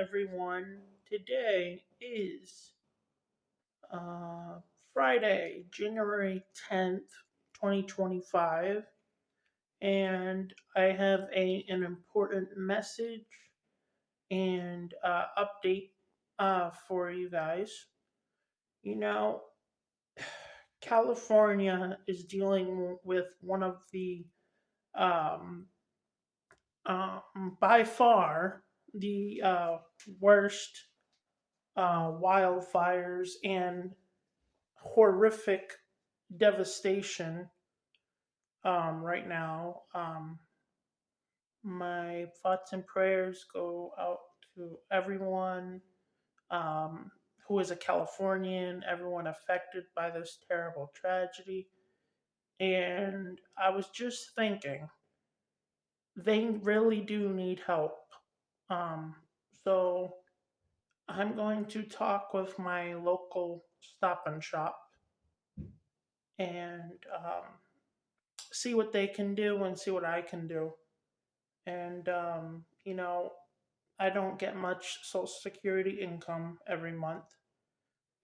everyone. Today is uh, Friday, January 10th, 2025, and I have an important message and update for you guys. You know, California is dealing with one of the, um, by far, the worst wildfires and horrific devastation right now. My thoughts and prayers go out to everyone who is a Californian, everyone affected by this terrible tragedy. And I was just thinking, they really do need help. Um, so I'm going to talk with my local stop and shop and see what they can do and see what I can do. And, I don't get much Social Security income every month,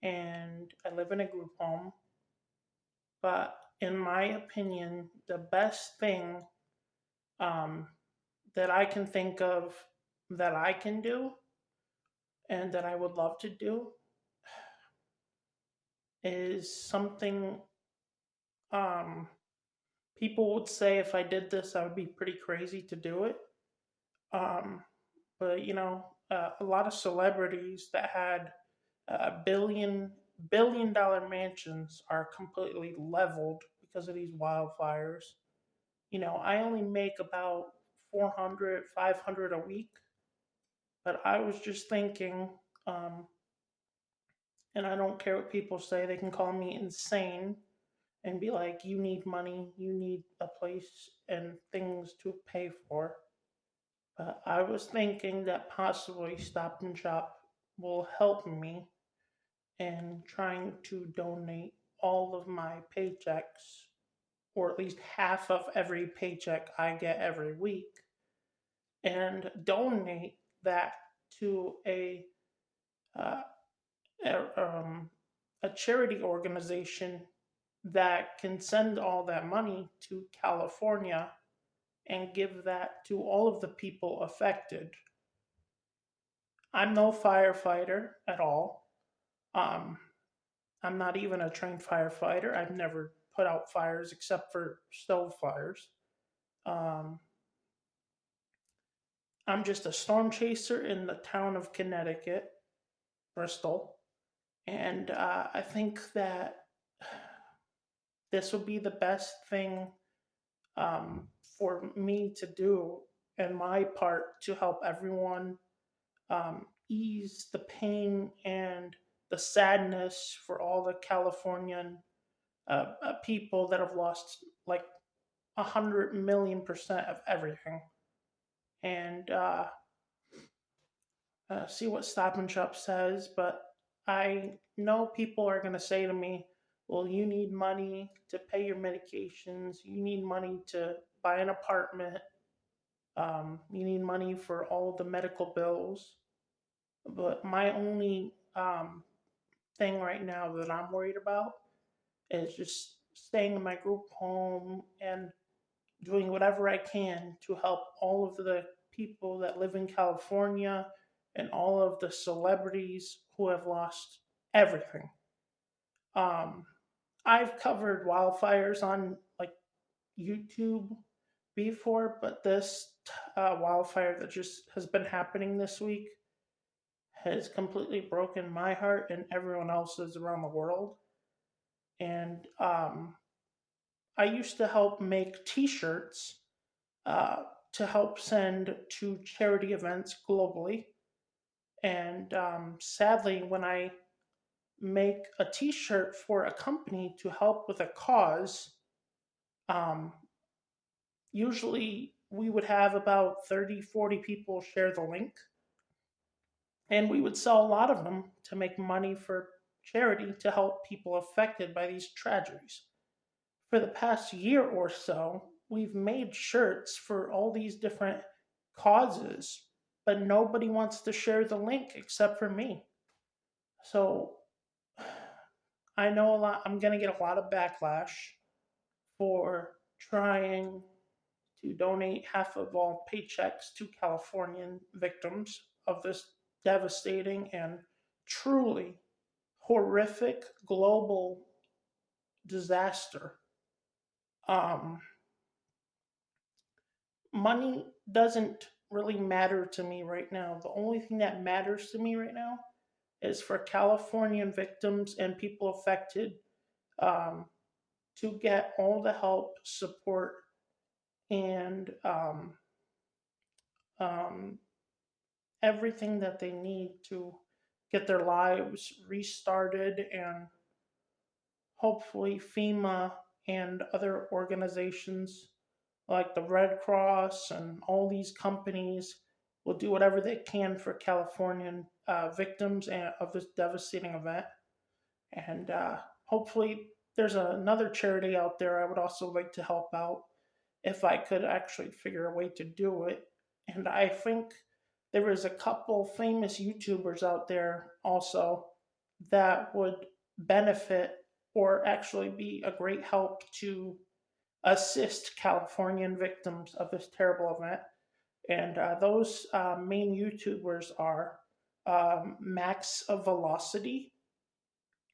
and I live in a group home. But in my opinion, the best thing um, that I can think of that I can do and that I would love to do is something um, people would say if I did this, I would be pretty crazy to do it. Um, but a lot of celebrities that had billion dollar mansions are completely leveled because of these wildfires. I only make about 400, 500 a week, but I was just thinking, um, and I don't care what people say, they can call me insane and be like, you need money, you need a place and things to pay for. But I was thinking that possibly Stop and Shop will help me in trying to donate all of my paychecks, or at least half of every paycheck I get every week, and donate that to uh, a, um, a charity organization that can send all that money to California and give that to all of the people affected. I'm no firefighter at all. Um, I'm not even a trained firefighter. I've never put out fires except for stove fires. Um, I'm just a storm chaser in the town of Connecticut, Bristol. And I think that this would be the best thing for me to do and my part to help everyone ease the pain and the sadness for all the Californian people that have lost like 100 million% of everything. And see what Stop and Shop says. But I know people are going to say to me, well, you need money to pay your medications, you need money to buy an apartment, you need money for all the medical bills. But my only thing right now that I'm worried about is just staying in my group home and doing whatever I can to help all of the people that live in California and all of the celebrities who have lost everything. Um, I've covered wildfires on like YouTube before, but this wildfire that just has been happening this week has completely broken my heart and everyone else's around the world. And I used to help make T-shirts uh, to help send to charity events globally. And sadly, when I make a t shirt for a company to help with a cause, um, usually we would have about 30, 40 people share the link. And we would sell a lot of them to make money for charity to help people affected by these tragedies. For the past year or so, we've made shirts for all these different causes, but nobody wants to share the link except for me. So I know I'm going to get a lot of backlash for trying to donate half of all paychecks to Californian victims of this devastating and truly horrific global disaster. Um, Money doesn't really matter to me right now. The only thing that matters to me right now is for Californian victims and people affected, um, to get all the help, support, and um, everything that they need to get their lives restarted, and hopefully FEMA and other organizations like the Red Cross and all these companies will do whatever they can for Californian victims of this devastating event. And hopefully, there's another charity out there I would also like to help out if I could actually figure a way to do it. And I think there is a couple famous YouTubers out there also that would benefit or actually be a great help to assist Californian victims of this terrible event. And those main YouTubers are Max of Velocity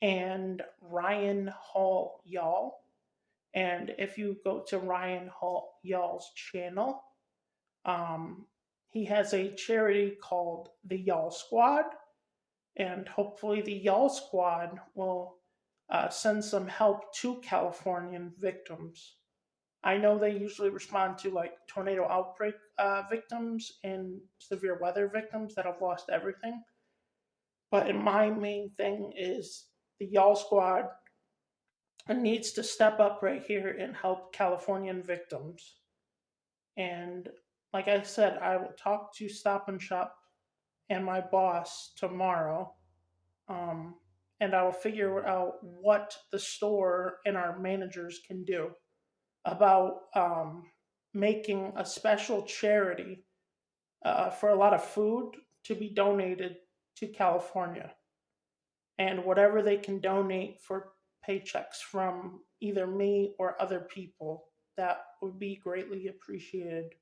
and Ryan Hall Y'all. And if you go to Ryan Hall Y'all's channel, um, he has a charity called the Y'all Squad, and hopefully the Y'all Squad will send some help to Californian victims. I know they usually respond to like tornado outbreak victims and severe weather victims that have lost everything. But my main thing is the Y'all Squad needs to step up right here and help Californian victims. And like I said, I will talk to Stop and Shop and my boss tomorrow, um, and I will figure out what the store and our managers can do about making a special charity for a lot of food to be donated to California, and whatever they can donate for paychecks from either me or other people, that would be greatly appreciated.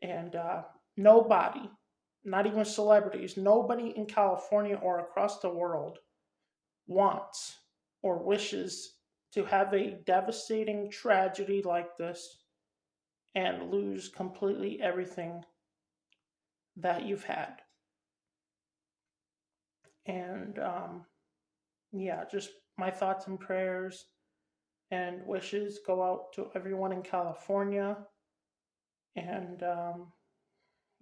And nobody, not even celebrities, nobody in California or across the world wants or wishes to have a devastating tragedy like this and lose completely everything that you've had. And yeah, just my thoughts and prayers and wishes go out to everyone in California. And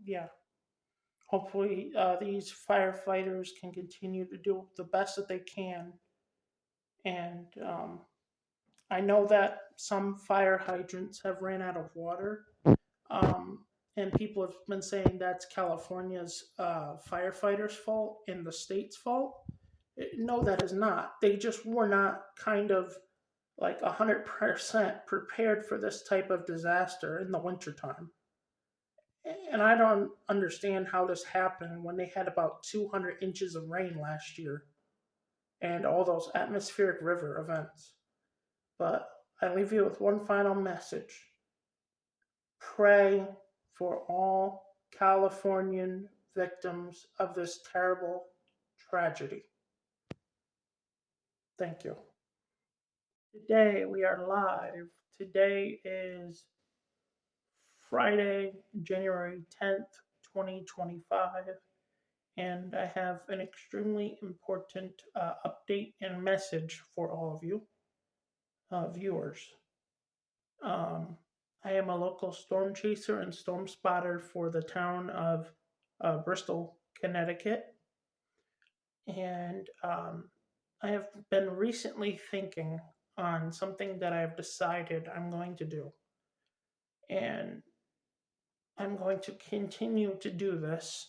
yeah, hopefully these firefighters can continue to do the best that they can. And I know that some fire hydrants have ran out of water. Um, and people have been saying that's California's firefighters' fault and the state's fault. No, that is not. They just were not kind of like 100% prepared for this type of disaster in the wintertime. And I don't understand how this happened when they had about 200 inches of rain last year and all those atmospheric river events. But I leave you with one final message: pray for all Californian victims of this terrible tragedy. Thank you. Today we are live. Today is Friday, January 10th, 2025, and I have an extremely important update and message for all of you viewers. Um, I am a local storm chaser and storm spotter for the town of Bristol, Connecticut, and I have been recently thinking on something that I have decided I'm going to do. And I'm going to continue to do this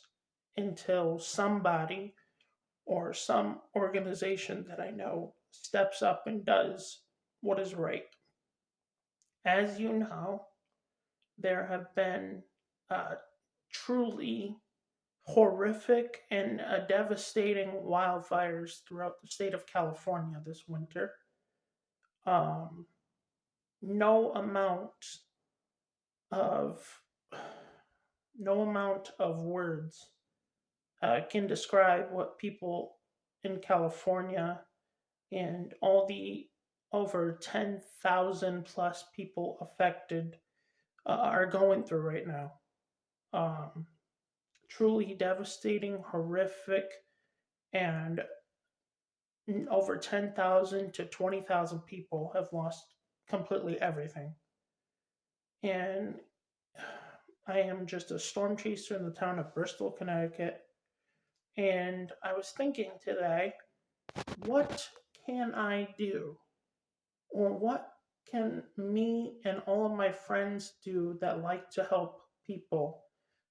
until somebody or some organization that I know steps up and does what is right. As you know, there have been truly horrific and devastating wildfires throughout the state of California this winter. Um, no amount of no amount of words can describe what people in California and all the over 10,000 plus people affected are going through right now. Um, Truly devastating, horrific, and over 10,000 to 20,000 people have lost completely everything. And I am just a storm chaser in the town of Bristol, Connecticut. And I was thinking today, what can I do? Or what can me and all of my friends do that like to help people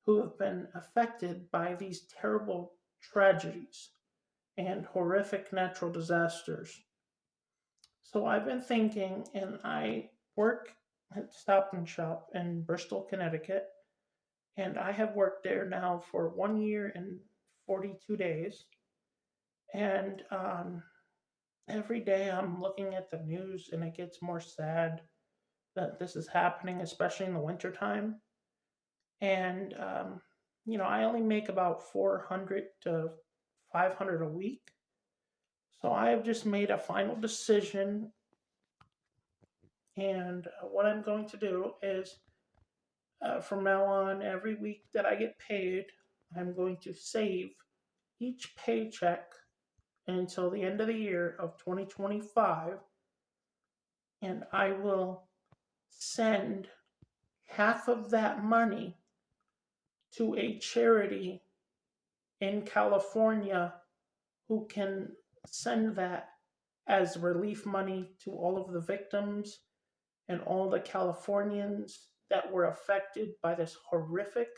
who have been affected by these terrible tragedies and horrific natural disasters? So I've been thinking, and I work at Stop and Shop in Bristol, Connecticut, and I have worked there now for 1 year and 42 days. And every day I'm looking at the news, and it gets more sad that this is happening, especially in the wintertime. And, I only make about 400 to 500 a week. So I have just made a final decision. And what I'm going to do is from now on, every week that I get paid, I'm going to save each paycheck until the end of the year of 2025. And I will send half of that money to a charity in California who can send that as relief money to all of the victims and all the Californians that were affected by this horrific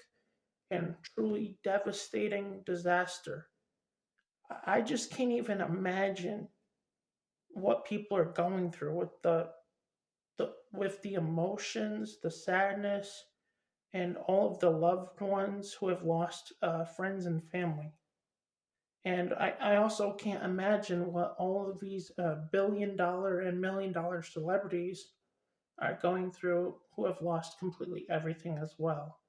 and truly devastating disaster. I just can't even imagine what people are going through with the emotions, the sadness, and all of the loved ones who have lost friends and family. And I also can't imagine what all of these $1 billion and $1 million celebrities are going through who have lost completely everything as well.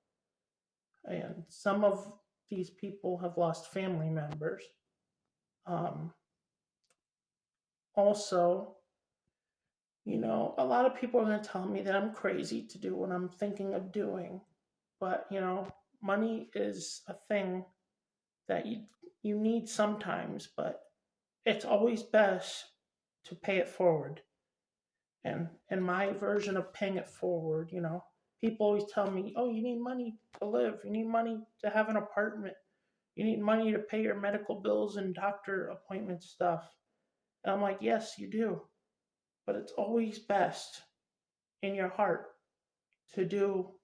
And some of these people have lost family members. Um, Also, a lot of people are going to tell me that I'm crazy to do what I'm thinking of doing. But, money is a thing that you need sometimes, but it's always best to pay it forward. And my version of paying it forward, people always tell me, "Oh, you need money to live. You need money to have an apartment. You need money to pay your medical bills and doctor appointment stuff." And I'm like, "Yes, you do. But it's always best in your heart to do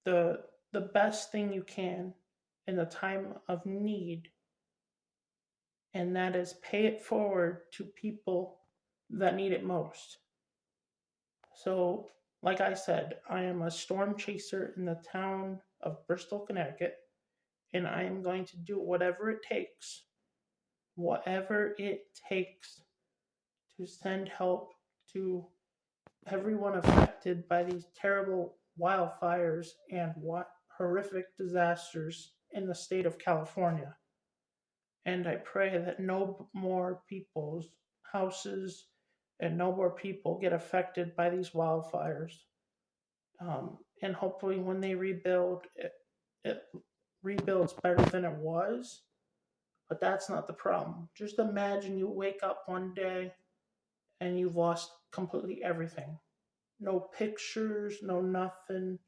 the the best thing you can in the time of need, and that is pay it forward to people that need it most." So, like I said, I am a storm chaser in the town of Bristol, Connecticut, and I am going to do whatever it takes to send help to everyone affected by these terrible wildfires and what horrific disasters in the state of California. And I pray that no more people's houses and no more people get affected by these wildfires. And hopefully, when they rebuild, it rebuilds better than it was. But that's not the problem. Just imagine you wake up one day and you've lost completely everything. No pictures, no nothing,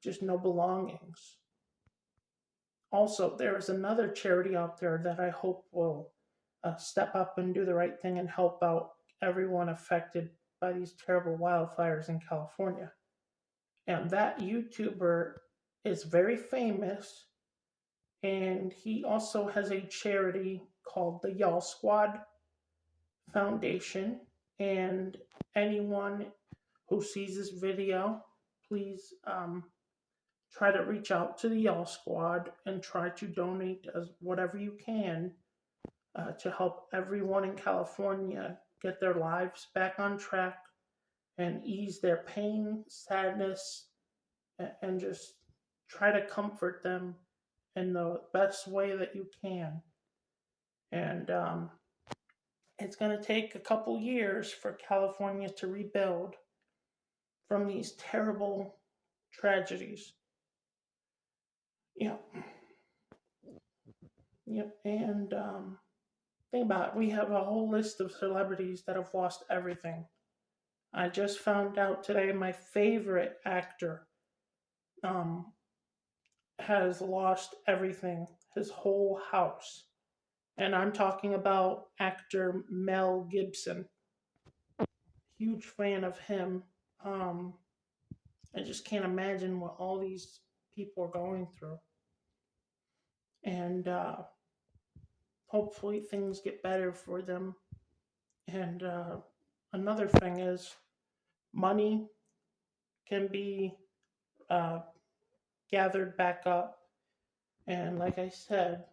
just no belongings. Also, there is another charity out there that I hope will step up and do the right thing and help out everyone affected by these terrible wildfires in California. And that YouTuber is very famous, and he also has a charity called the Y'all Squad Foundation. And anyone who sees this video, please try to reach out to the Yell Squad and try to donate as whatever you can to help everyone in California get their lives back on track and ease their pain, sadness, and just try to comfort them in the best way that you can. And it's going to take a couple years for California to rebuild from these terrible tragedies. Yep, yep. And think about it. We have a whole list of celebrities that have lost everything. I just found out today my favorite actor um, has lost everything, his whole house. And I'm talking about actor Mel Gibson. Huge fan of him. Um, I just can't imagine what all these people are going through. And hopefully things get better for them. And another thing is money can be uh, gathered back up. And like I said,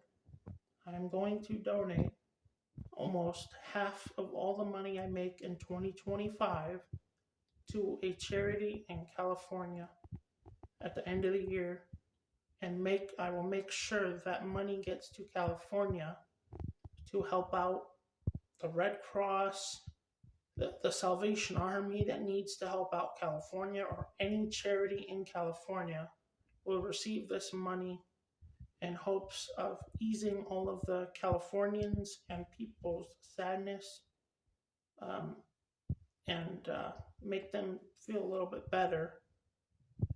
I'm going to donate almost half of all the money I make in 2025 to a charity in California at the end of the year, and make I will make sure that money gets to California to help out the Red Cross, the Salvation Army that needs to help out California, or any charity in California will receive this money in hopes of easing all of the Californians and people's sadness, um, and make them feel a little bit better,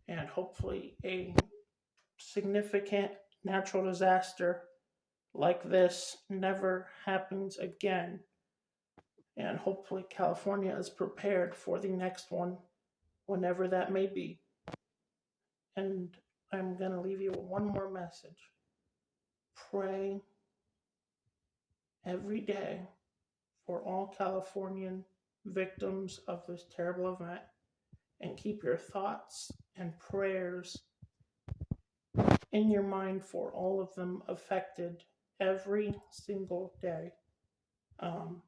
and hopefully a significant natural disaster like this never happens again. And hopefully, California is prepared for the next one, whenever that may be. And I'm going to leave you with one more message: pray every day for all Californian victims of this terrible event, and keep your thoughts and prayers in your mind for all of them affected every single day. Um,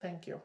Thank you.